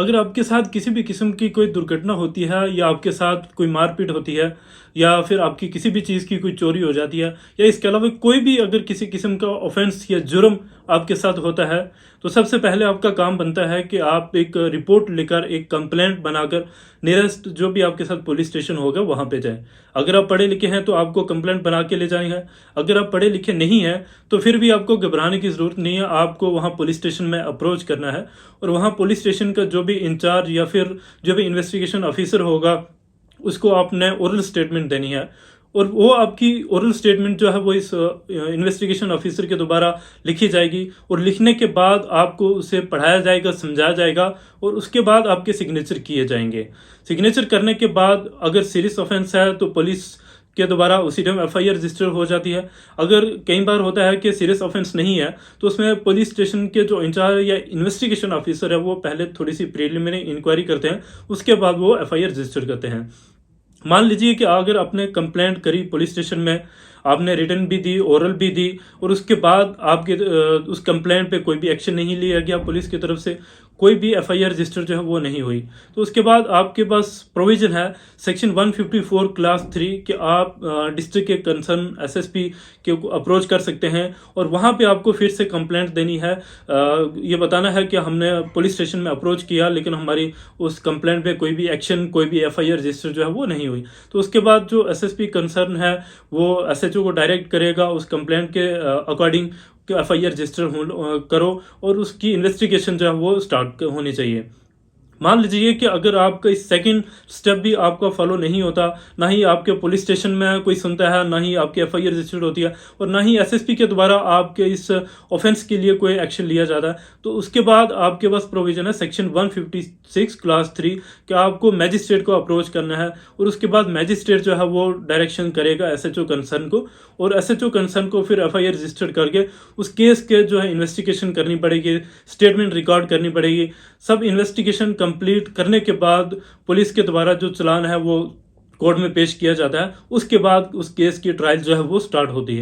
अगर आपके साथ किसी भी किस्म की कोई दुर्घटना होती है या आपके साथ कोई मारपीट होती है या फिर आपकी किसी भी चीज़ की कोई चोरी हो जाती है या इसके अलावा कोई भी अगर किसी किस्म का ऑफेंस या जुर्म आपके साथ होता है, तो सबसे पहले आपका काम बनता है कि आप एक रिपोर्ट लेकर एक कंप्लेंट बनाकर नियरेस्ट जो भी आपके साथ पुलिस स्टेशन होगा वहाँ पे जाएं। अगर आप पढ़े लिखे हैं तो आपको कंप्लेंट बना के ले जाएंगे। अगर आप पढ़े लिखे नहीं हैं तो फिर भी आपको घबराने की ज़रूरत नहीं है। आपको वहाँ पुलिस स्टेशन में अप्रोच करना है और वहाँ पुलिस स्टेशन का जो भी इंचार्ज या फिर जो भी इन्वेस्टिगेशन ऑफिसर होगा उसको आपने ओरल स्टेटमेंट देनी है। और वो आपकी ओरल स्टेटमेंट जो है वो इस इन्वेस्टिगेशन ऑफिसर के द्वारा लिखी जाएगी और लिखने के बाद आपको उसे पढ़ाया जाएगा, समझाया जाएगा और उसके बाद आपके सिग्नेचर किए जाएंगे। सिग्नेचर करने के बाद अगर सीरियस ऑफेंस है तो पुलिस के द्वारा उसी टाइम एफआईआर रजिस्टर हो जाती है। अगर कई बार होता है कि सीरियस ऑफेंस नहीं है तो उसमें पुलिस स्टेशन के जो इंचार्ज या इन्वेस्टिगेशन ऑफिसर है वो पहले थोड़ी सी प्रीलिमिनरी इंक्वायरी करते हैं, उसके बाद वो एफआईआर रजिस्टर करते हैं। मान लीजिए कि अगर आपने कंप्लेंट करी पुलिस स्टेशन में, आपने रिटर्न भी दी, ओरल भी दी और उसके बाद आपके उस कंप्लेंट पे कोई भी एक्शन नहीं लिया गया पुलिस की तरफ से, कोई भी एफआईआर रजिस्टर जो है वो नहीं हुई, तो उसके बाद आपके पास प्रोविजन है सेक्शन 154 क्लास 3 कि आप डिस्ट्रिक्ट के कंसर्न एसएसपी के अप्रोच कर सकते हैं और वहाँ पे आपको फिर से कंप्लेंट देनी है। ये बताना है कि हमने पुलिस स्टेशन में अप्रोच किया लेकिन हमारी उस कंप्लेंट पे कोई भी एक्शन, कोई भी एफआईआर रजिस्टर जो है वो नहीं हुई। तो उसके बाद जो एसएसपी कंसर्न है वो एसएचओ को डायरेक्ट करेगा उस कंप्लेंट के अकॉर्डिंग कि एफआईआर रजिस्टर करो और उसकी इन्वेस्टिगेशन जो है वो स्टार्ट होनी चाहिए। मान लीजिए कि अगर आपका इस सेकंड स्टेप भी आपका फॉलो नहीं होता, ना ही आपके पुलिस स्टेशन में कोई सुनता है, ना ही आपकी एफआईआर रजिस्टर्ड होती है और ना ही एसएसपी के द्वारा आपके इस ऑफेंस के लिए कोई एक्शन लिया जाता है, तो उसके बाद आपके पास प्रोविजन है सेक्शन 156 क्लास 3 कि आपको मैजिस्ट्रेट को अप्रोच करना है और उसके बाद मैजिस्ट्रेट जो है वो डायरेक्शन करेगा एसएचओ कंसर्न को और एसएचओ कंसर्न को फिर एफआईआर रजिस्टर करके उस केस के जो है इन्वेस्टिगेशन करनी पड़ेगी, स्टेटमेंट रिकॉर्ड करनी पड़ेगी। सब इन्वेस्टिगेशन कंप्लीट करने के बाद पुलिस के द्वारा जो चालान है वो कोर्ट में पेश किया जाता है। उसके बाद उस केस की ट्रायल जो है वो स्टार्ट होती है।